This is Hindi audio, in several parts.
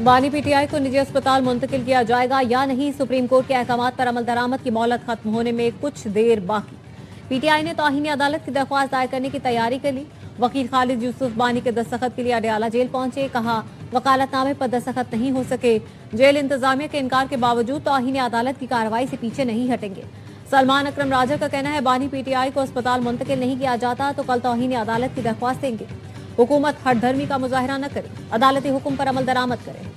बानी पीटीआई को निजी अस्पताल मुंतकिल किया जाएगा या नहीं, सुप्रीम कोर्ट के अहकाम पर अमल दरामद की मोहलत खत्म होने में कुछ देर बाकी। पीटीआई ने तौहीन अदालत की दरख्वास्त दायर करने की तैयारी कर ली। वकील खालिद यूसुफ बानी के दस्तखत के लिए अडयाला जेल पहुंचे। कहा वकालतनामे पर दस्तखत नहीं हो सके। जेल इंतजामिया के इनकार के बावजूद तौहीन अदालत की कार्रवाई से पीछे नहीं हटेंगे। सलमान अकरम राजा का कहना है बानी पीटीआई को अस्पताल मुंतकिल नहीं किया जाता तो कल तौहीन अदालत की दरख्वास्त देंगे। हुकूमत हर धर्मी का मुजाहरा न करे, अदालती हुक्म पर अमल दरामद करे।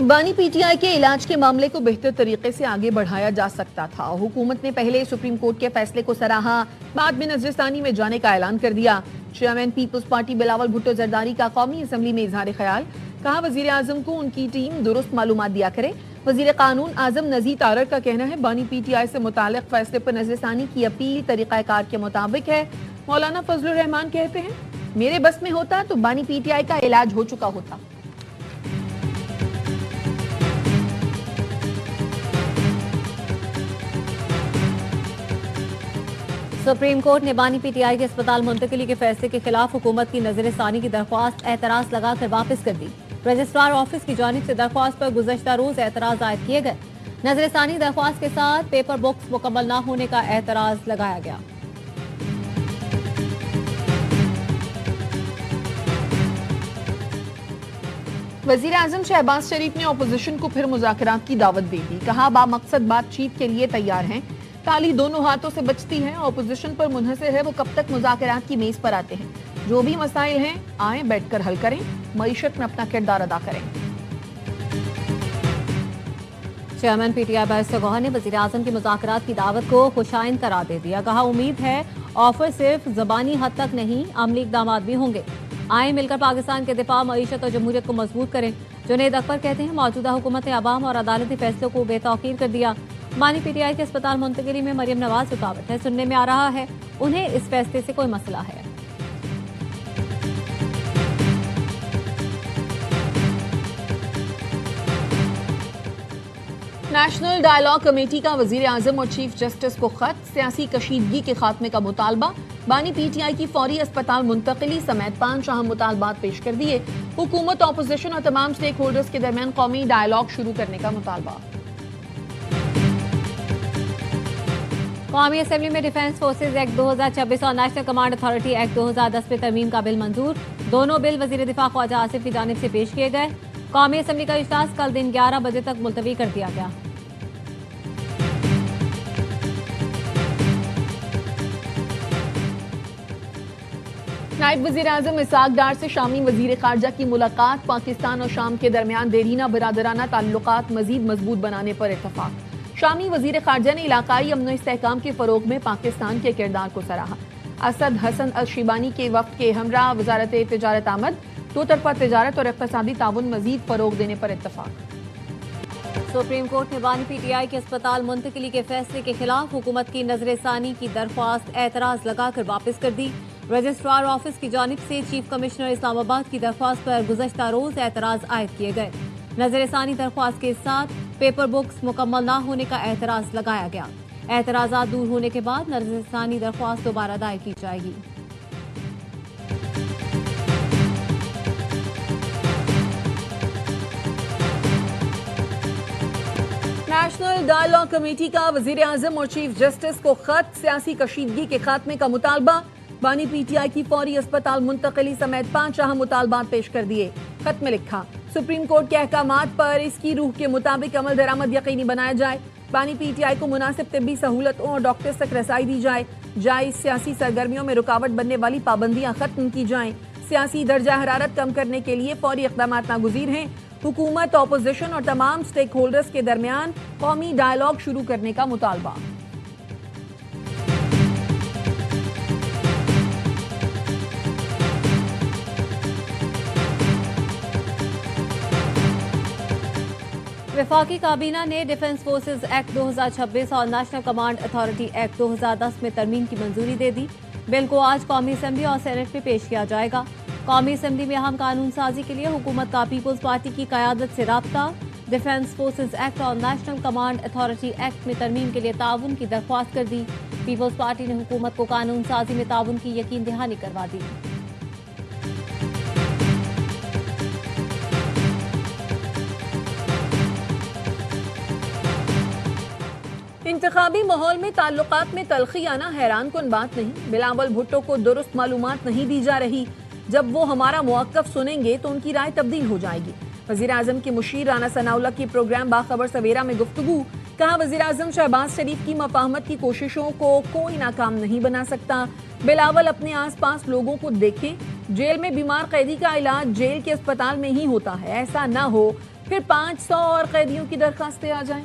बानी पीटीआई के इलाज के मामले को बेहतर तरीके से आगे बढ़ाया जा सकता था। हुकूमत ने पहले सुप्रीम कोर्ट के फैसले को सराहा, बाद में नजरसानी में जाने का ऐलान कर दिया। चेयरमैन पीपल्स पार्टी बिलावल भुट्टो जरदारी का कौमी असम्बली में इजहार ख्याल। कहा वजीर आजम को उनकी टीम दुरुस्त मालूमात दिया करे। वजीर कानून आजम नजीर तारर का कहना है बानी पीटीआई से मुतालिक फैसले पर नजरसानी की अपील तरीकाकार के मुताबिक है। मौलाना फजलुर रहमान कहते हैं मेरे बस में होता तो बानी पीटीआई का इलाज हो चुका होता। सुप्रीम कोर्ट ने बानी पीटीआई के अस्पताल मुंतकिली के फैसले के खिलाफ हुकूमत की नजरसानी की दरख्वास्त एतराज लगाकर वापस कर दी। रजिस्ट्रार ऑफिस की जानिब से दरख्वास्त पर गुज़श्ता रोज एतराज आयद किए गए। नजरसानी दरख्वास्त के साथ पेपर बुक्स मुकम्मल न होने का एतराज लगाया गया। वजीर आजम शहबाज शरीफ ने अपोजिशन को फिर मुज़ाकरात की दावत दे दी। कहा बामकसद बातचीत के लिए तैयार हैं। ताली दोनों हाथों से बचती है। अपोजिशन पर मुनहसर है वो कब तक मुज़ाकरात की मेज पर आते हैं। जो भी मसाइल हैं आए बैठकर हल करें, मईशत में अपना किरदार अदा करें। चेयरमैन पीटीआई बैरिस्टर गौहर ने वजीर आजम की मुज़ाकरात की दावत को खुशाइन करार दे दिया। कहा उम्मीद है ऑफर सिर्फ ज़बानी हद तक नहीं, अमली इक़दामात भी होंगे। आए मिलकर पाकिस्तान के दिफा, मईशत और जमहूरियत को मजबूत करें। जुनैद अकबर कहते हैं मौजूदा हुकूमत ने अवाम और अदालती फैसलों को बेतौकीर कर दिया। बानी पीटीआई के अस्पताल मुंतकिली में मरियम नवाज रुकावट है। सुनने में आ रहा है उन्हें इस फैसले से कोई मसला है। नेशनल डायलॉग कमेटी का वजीर आजम और चीफ जस्टिस को खत। सियासी कशीदगी के खात्मे का मुतालबा। बानी पीटीआई की फौरी अस्पताल मुंतकिली समेत 5 अहम मुतालबात पेश कर दिए। हुकूमत, अपोजिशन और तमाम स्टेक होल्डर्स के दरमियान कौमी डायलॉग शुरू करने का मुतालबा। कौमी असेंबली में डिफेंस फोर्सेज एक्ट 2026 और नेशनल कमांड अथॉरिटी एक्ट 2010 में तरमीम का बिल मंजूर। दोनों बिल वजीर दिफा ख्वाजा आसिफ की जानिब से पेश किए गए। कौमी असेंबली का इजलास कल दिन 11 बजे तक मुलतवी कर दिया गया। नायब वजीर आजम इसाक डार से शामी वजीर खारजा की मुलाकात। पाकिस्तान और शाम के दरमियान देरीना बरादराना ताल्लुकात मजीद मजबूत बनाने पर इतफाक। शामी वजीर खारजा ने इलाकाई अमन इस्तेहकाम के फरोग में पाकिस्तान के किरदार को सराहा। असद हसन अल शिबानी के वफ्द के हमरा वजारत तिजारत आमद। दो तरफा तिजारत और इक़्तिसादी ताउन मजीद फरोग देने पर इतफाक। सुप्रीम कोर्ट ने बानी पीटीआई के अस्पताल मुंतकिली के फैसले के खिलाफ हुकूमत की नजरसानी की दरख्वास्त एतराज लगाकर वापस कर दी। रजिस्ट्रार ऑफिस की जानिब से चीफ कमिश्नर इस्लामाबाद की दरख्वास्त पर गुज़श्ता रोज एतराज आयद किए गए। नजरसानी दरख्वास्त के साथ पेपर बुक्स मुकम्मल न होने का एतराज लगाया गया। एतराज़ात दूर होने के बाद नजरसानी दरख्वास्त दोबारा दायर की जाएगी। नेशनल डायलॉग कमेटी का वजीर आजम और चीफ जस्टिस को खत। सियासी कशीदगी के खात्मे का मुतालबा। बानी पीटीआई की फौरी अस्पताल मुंतकिली समेत 5 अहम मुतालबात पेश कर दिए। खत में लिखा सुप्रीम कोर्ट के अहकामात पर इसकी रूह के मुताबिक अमल दरामद यकीनी बनाया जाए। बानी पीटीआई को मुनासिब तिब्बी सहूलतों और डॉक्टर्स तक रसाई दी जाए। जायज सियासी सरगर्मियों में रुकावट बनने वाली पाबंदियां खत्म की जाएं। सियासी दर्जा हरारत कम करने के लिए फौरी इक़दामात नागुज़ीर हैं। हुकूमत, अपोजिशन और तमाम स्टेक होल्डर्स के दरमियान कौमी डायलॉग शुरू करने का मुतालबा। वफाकी काबीना ने डिफेंस फोर्सेज एक्ट 2026 और नेशनल कमांड अथॉरिटी एक्ट 2010 में तरमीम की मंजूरी दे दी। बिल को आज कौमी असम्बली और सेनेट में पेश किया जाएगा। कौमी असम्बली में अहम कानून साजी के लिए हुकूमत का पीपल्स पार्टी की क़यादत से राब्ता। डिफेंस फोर्सेज एक्ट और नेशनल कमांड अथॉरिटी एक्ट में तरमीम के लिए ताउन की दरख्वास्त कर दी। पीपल्स पार्टी ने हुकूमत को कानून साजी में ताउन की यकीन दहानी करवा दी। इंतखाबी माहौल में ताल्लुकात में तलखी आना हैरान कुन बात नहीं। बिलावल भुट्टो को दुरुस्त मालूमात नहीं दी जा रही। जब वो हमारा मुवक्कफ सुनेंगे तो उनकी राय तब्दील हो जाएगी। वजीर आजम की मुशीर राना सनाउल्लाह की प्रोग्राम बाखबर सवेरा में गुफ्तगू। कहा, वजीर आजम शहबाज शरीफ की मफाहमत की कोशिशों को कोई नाकाम नहीं बना सकता। बिलावल अपने आस पास लोगों को देखें। जेल में बीमार कैदी का इलाज जेल के अस्पताल में ही होता है। ऐसा ना हो फिर 500 और कैदियों की दरखास्तें आ जाएं।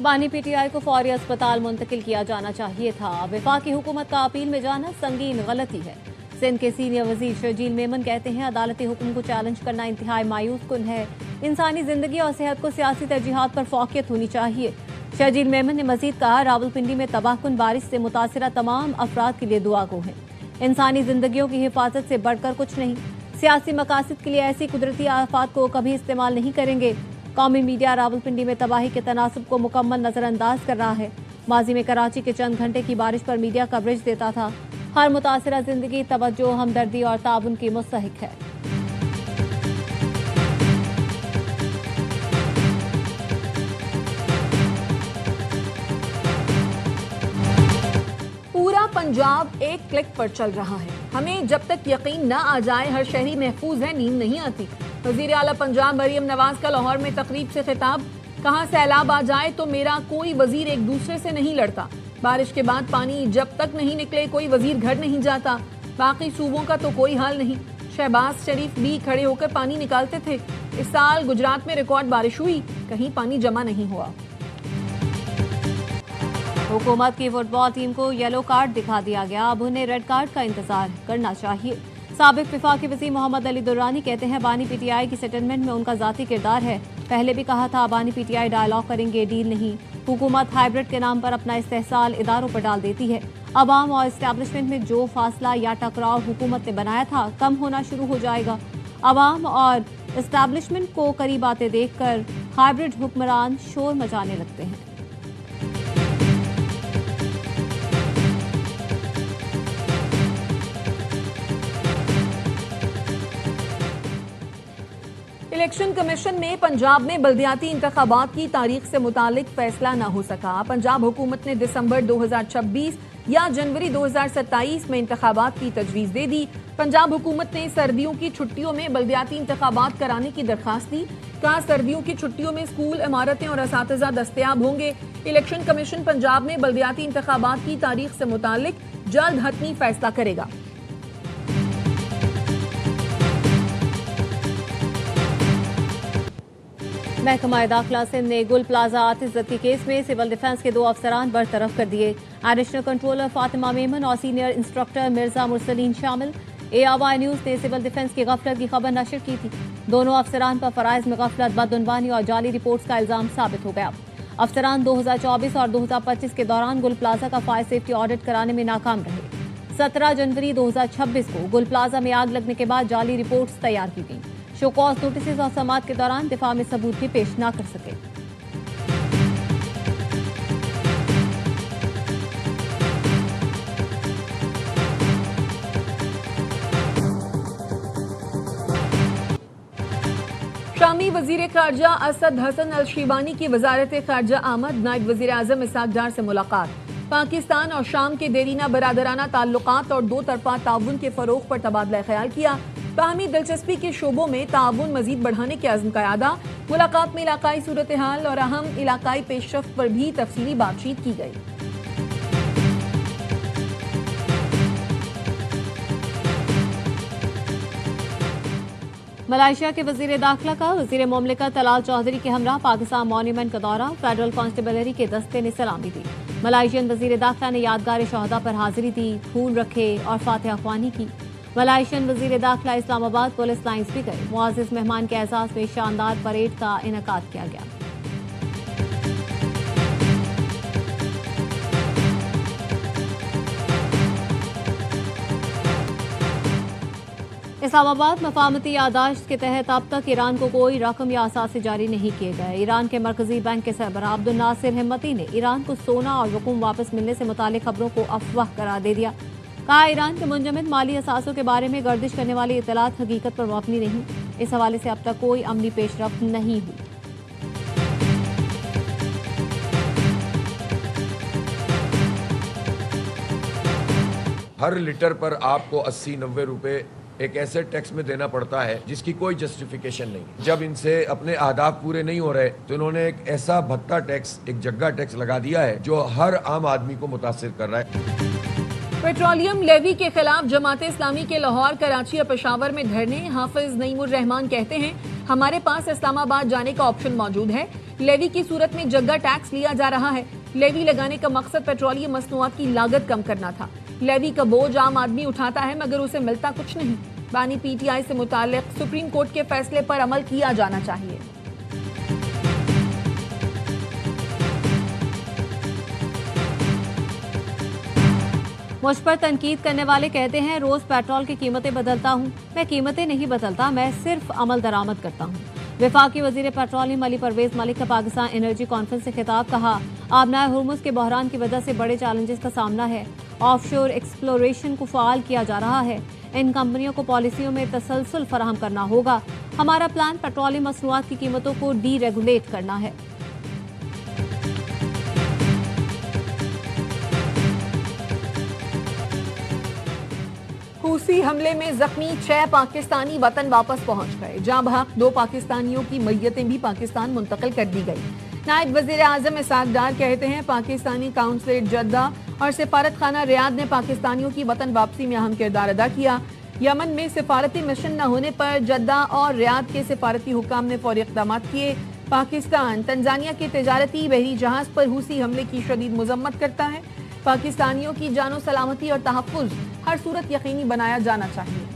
बानी पीटीआई को फौरी अस्पताल मुंतकिल किया जाना चाहिए था। वफाकी हुकूमत का अपील में जाना संगीन गलती है। सिंध के सीनियर वजीर शर्जील मेमन कहते हैं, अदालती हुक्म को चैलेंज करना इंतहाई मायूस कुन है। इंसानी जिंदगी और सेहत को सियासी तरजीहात पर फोकियत होनी चाहिए। शर्जील मेमन ने मजीद कहा, रावलपिंडी में तबाहकुन बारिश से मुतासिरा तमाम अफराद के लिए दुआ गो हैं। इंसानी जिंदगियों की हिफाजत से बढ़कर कुछ नहीं। सियासी मकासद के लिए ऐसी कुदरती आफात को कभी इस्तेमाल नहीं करेंगे। कौमी मीडिया रावलपिंडी में तबाही के तनासब को मुकम्मल नजरअंदाज कर रहा है। माजी में कराची के चंद घंटे की बारिश पर मीडिया कवरेज देता था। हर मुतासिरा जिंदगी तवज्जो, हमदर्दी और ताउन की मुस्तहिक है। पूरा पंजाब एक क्लिक पर चल रहा है। हमें जब तक यकीन न आ जाए हर शहरी महफूज है, नींद नहीं आती। वजीर आला पंजाब मरियम नवाज का लाहौर में तकरीब से खिताब। कहा, सैलाब आ जाए तो मेरा कोई वजीर एक दूसरे से नहीं लड़ता। बारिश के बाद पानी जब तक नहीं निकले कोई वजीर घर नहीं जाता। बाकी सूबों का तो कोई हाल नहीं। शहबाज शरीफ भी खड़े होकर पानी निकालते थे। इस साल गुजरात में रिकॉर्ड बारिश हुई, कहीं पानी जमा नहीं हुआ। हुकूमत की फुटबॉल टीम को येलो कार्ड दिखा दिया गया। अब उन्हें रेड कार्ड का इंतजार करना चाहिए। साबिक विफाकी वज़ीर मोहम्मद अली दुर्रानी कहते हैं, बानी पीटीआई की सेटलमेंट में उनका जाती किरदार है। पहले भी कहा था बानी पीटीआई डायलॉग करेंगे, डील नहीं। हुकूमत हाइब्रिड के नाम पर अपना इस्तेहसाल इदारों पर डाल देती है। अवाम और इस्टेब्लिशमेंट में जो फासला या टकराव हुकूमत ने बनाया था कम होना शुरू हो जाएगा। अवाम और इस्टेब्लिशमेंट को करीब आते देखकर हाइब्रिड हुक्मरान शोर मचाने लगते हैं। इलेक्शन कमीशन ने पंजाब में बल्दियाती इंतखाबात की तारीख से मुतालिक फैसला न हो सका। पंजाब हुकूमत ने दिसंबर 2026 या जनवरी 2027 में इंतखाबात की तजवीज़ दे दी। पंजाब हुकूमत ने सर्दियों की छुट्टियों में बल्दियाती इंतखाबात कराने की दरखास्त दी। कहा, सर्दियों की छुट्टियों में स्कूल, इमारतें और असातिज़ा दस्तयाब होंगे। इलेक्शन कमीशन पंजाब में बल्दियाती इंतखाबात की तारीख से मुतालिक जल्द हतमी फैसला करेगा। महकमा दाखिला सिंध ने गुल प्लाजा आतिशज़दी केस में सिविल डिफेंस के 2 अफसरान बरतरफ कर दिए। एडिशनल कंट्रोलर फातिमा मेमन और सीनियर इंस्ट्रक्टर मिर्जा मुरसलीन शामिल। ARY न्यूज़ ने सिविल डिफेंस की गफलत की खबर नशर की थी। दोनों अफसरान पर फराइज में गफलत, बदउनवानी और जाली रिपोर्ट्स का इल्जाम साबित हो गया। अफसरान 2024 और 2025 के दौरान गुल प्लाजा का फायर सेफ्टी ऑडिट कराने में नाकाम रहे। 17 जनवरी 2026 को गुल प्लाजा में आग लगने के बाद जाली रिपोर्ट्स तैयार की गई। शोकॉज नोटिस और समाअत के दौरान दिफा में सबूत भी पेश न कर सके। शामी वजीर खारजा असद हसन अल शीबानी की वजारत खारजा आमद। नायब वजीर आजम इसहाक डार से मुलाकात। पाकिस्तान और शाम के देरीना बरादराना ताल्लुकात और 2 तरफा ताउन के फरोग पर तबादला ख्याल किया। बाहमी दिलचस्पी के शोबों में ताउन मजीद बढ़ाने के अज़्म का यादा। मुलाकात में इलाकाई सूरत हाल और अहम इलाकाई पेशरफ्त पर भी तफसीली बातचीत की गई। मलाइशिया के वजीर दाखिला का वजीर मुमलिकत तलाल चौधरी के हमरा पाकिस्तान मॉन्यूमेंट का दौरा। फेडरल कांस्टेबलरी के दस्ते ने सलामी दी। मलाइशियन वजीर दाखिला ने यादगार शहदा पर हाजिरी दी, फूल रखे और फातिहा ख्वानी की। मलाइशियन वजीर दाखिला इस्लामाबाद पुलिस लाइन्स भी गए। मुआज़िज़ मेहमान के एजाज़ में शानदार परेड का इनेकाद किया गया। इस्लामाबाद मफाहमती यादाश्त के तहत अब तक ईरान को कोई रकम या असासे जारी नहीं किए गए। ईरान के मरकजी बैंक के सरबराह अब्दुल नासिर हिम्मती ने ईरान को सोना और रकूम वापस मिलने से मुतालिक खबरों को अफवाह करार दे दिया। कहा, ईरान के मुंजमद माली असासों के बारे में गर्दिश करने वाली इतलात हकीकत पर मबनी नहीं। इस हवाले से अब तक कोई अमली पेशरफ्त नहीं हुई। हर लीटर पर आपको 80-90 रुपए एक ऐसे टैक्स में देना पड़ता है जिसकी कोई जस्टिफिकेशन नहीं। जब इनसे अपने अहदाफ पूरे नहीं हो रहे तो इन्होंने एक ऐसा भत्ता टैक्स, एक जग्गा टैक्स लगा दिया है जो हर आम आदमी को मुतासिर कर रहा है। पेट्रोलियम लेवी के खिलाफ जमात इस्लामी के लाहौर, कराची और पेशावर में धरने। हाफिज नईमुर रहमान कहते हैं, हमारे पास इस्लामाबाद जाने का ऑप्शन मौजूद है। लेवी की सूरत में जग्गा टैक्स लिया जा रहा है। लेवी लगाने का मकसद पेट्रोलियम मसनूआत की लागत कम करना था। लेवी का बोझ आम आदमी उठाता है मगर उसे मिलता कुछ नहीं। बानी पीटीआई से मुताल्लिक सुप्रीम कोर्ट के फैसले पर अमल किया जाना चाहिए। मुझ पर तनकीद करने वाले कहते हैं, रोज पेट्रोल की कीमतें बदलता हूँ। मैं कीमतें नहीं बदलता, मैं सिर्फ अमल दरामद करता हूँ। वफाकी वजीर पेट्रोलियम अली परवेज मलिक का पाकिस्तान एनर्जी कॉन्फ्रेंस से खिताब। कहा, आबनाए हुर्मुज के बहरान की वजह से बड़े चैलेंजेस का सामना है। ऑफशोर एक्सप्लोरेशन को फाल किया जा रहा है। इन कंपनियों को पॉलिसियों में तसलसल फराहम करना होगा। हमारा प्लान पेट्रोलियम मसनूआत की कीमतों को डीरेगुलेट करना है। हूसी हमले में जख्मी 6 पाकिस्तानी वतन वापस पहुंच गए। जहां बहक 2 पाकिस्तानियों की मैयतें भी पाकिस्तान मुंतकिल कर दी गई। नायब वजीर आजम इसाक डार कहते हैं, पाकिस्तानी काउंसलेट जद्दा और सिफारत खाना रियाद ने पाकिस्तानियों की वतन वापसी में अहम किरदार अदा किया। यमन में सिफारती मिशन न होने पर जद्दा और रियाद के सिफारती हुकाम ने फौरी इक़दाम किए। पाकिस्तान तंजानिया के तिजारती बहरी जहाज पर हूसी हमले की शदीद मजम्मत करता है। पाकिस्तानियों की जानो सलामती और तहफ़्फ़ुज़ हर सूरत यकीनी बनाया जाना चाहिए।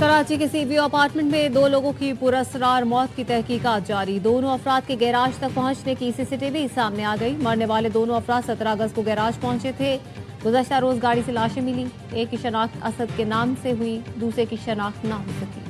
कराची के सीबीओ अपार्टमेंट में 2 लोगों की पुरअसरार मौत की तहकीकात जारी। दोनों अफराद के गैराज तक पहुंचने की सीसीटीवी सामने आ गई। मरने वाले दोनों अफराद 17 अगस्त को गैराज पहुंचे थे। गुज़श्ता रोज गाड़ी से लाशें मिली। एक की शनाख्त असद के नाम से हुई, दूसरे की शनाख्त ना हो सकी।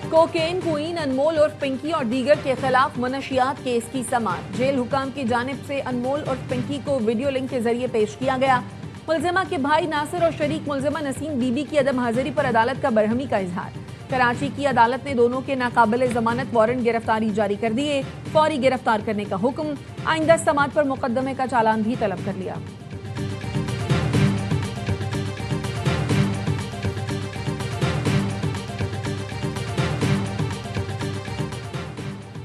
कोकेन क्वीन अनमोल उर्फ पिंकी और दीगर के खिलाफ मनशियात केस की समाअत। जेल हुकाम की जानिब से अनमोल उर्फ पिंकी को वीडियो लिंक के जरिए पेश किया गया। मुलजिमा के भाई नासिर और शरीक मुलजिमा नसीम बीबी की अदम हाजिरी पर अदालत का बरहमी का इजहार। कराची की अदालत ने दोनों के नाकाबिले जमानत वारंट गिरफ्तारी जारी कर दिए। फौरी गिरफ्तार करने का हुक्म। आइंदा समाअत पर मुकदमे का चालान भी तलब कर लिया।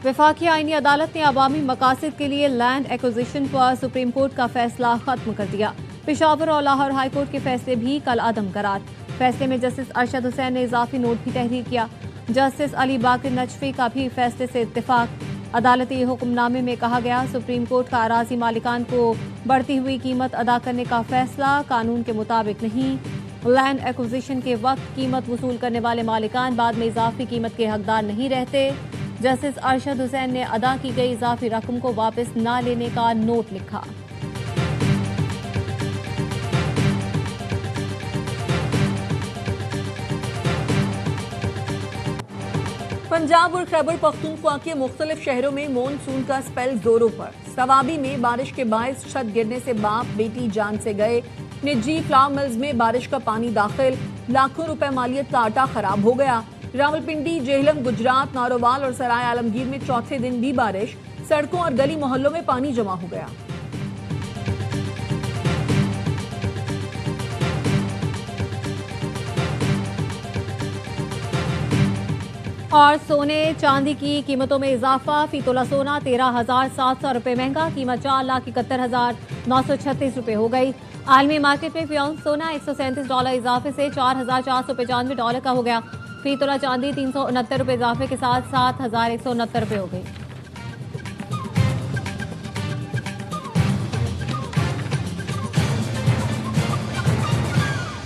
वफाकी आईनी अदालत ने अवामी मकासद के लिए लैंड एक्विजिशन पर सुप्रीम कोर्ट का फैसला खत्म कर दिया। पेशावर और लाहौर हाई कोर्ट के फैसले भी कल अदम करार। फैसले में जस्टिस अरशद हुसैन ने इजाफी नोट भी तहरीर किया। जस्टिस अली बाकिर नजफी का भी फैसले से इत्तेफाक। अदालती हुक्मनामे में कहा गया, सुप्रीम कोर्ट का अराजी मालिकान को बढ़ती हुई कीमत अदा करने का फैसला कानून के मुताबिक नहीं। लैंड एक्विजिशन के वक्त कीमत वसूल करने वाले मालिकान बाद में इजाफी कीमत के हकदार नहीं रहते। जस्टिस अरशद हुसैन ने अदा की गई इजाफी रकम को वापस न लेने का नोट लिखा। पंजाब और खैबर पख्तूनख्वा के मुख्तलिफ शहरों में मॉनसून का स्पेल जोरों पर। सवाबी में बारिश के बायस छत गिरने से बाप बेटी जान से गए। निजी फ्लावर मिल्स में बारिश का पानी दाखिल। लाखों रुपए मालियत का आटा खराब हो गया। रावलपिंडी, जेहलम, गुजरात, नारोवाल और सराय आलमगीर में चौथे दिन भी बारिश। सड़कों और गली मोहल्लों में पानी जमा हो गया। और सोने चांदी की कीमतों में इजाफा। फी तोला सोना 13,700 रुपए महंगा। कीमत 4,71,936 रुपए हो गई। आलमी मार्केट में फी औंस सोना $137 इजाफे से $4,495 का हो गया। फी तोला चांदी 369 रुपए इजाफे के साथ 7,169 रुपए हो गई।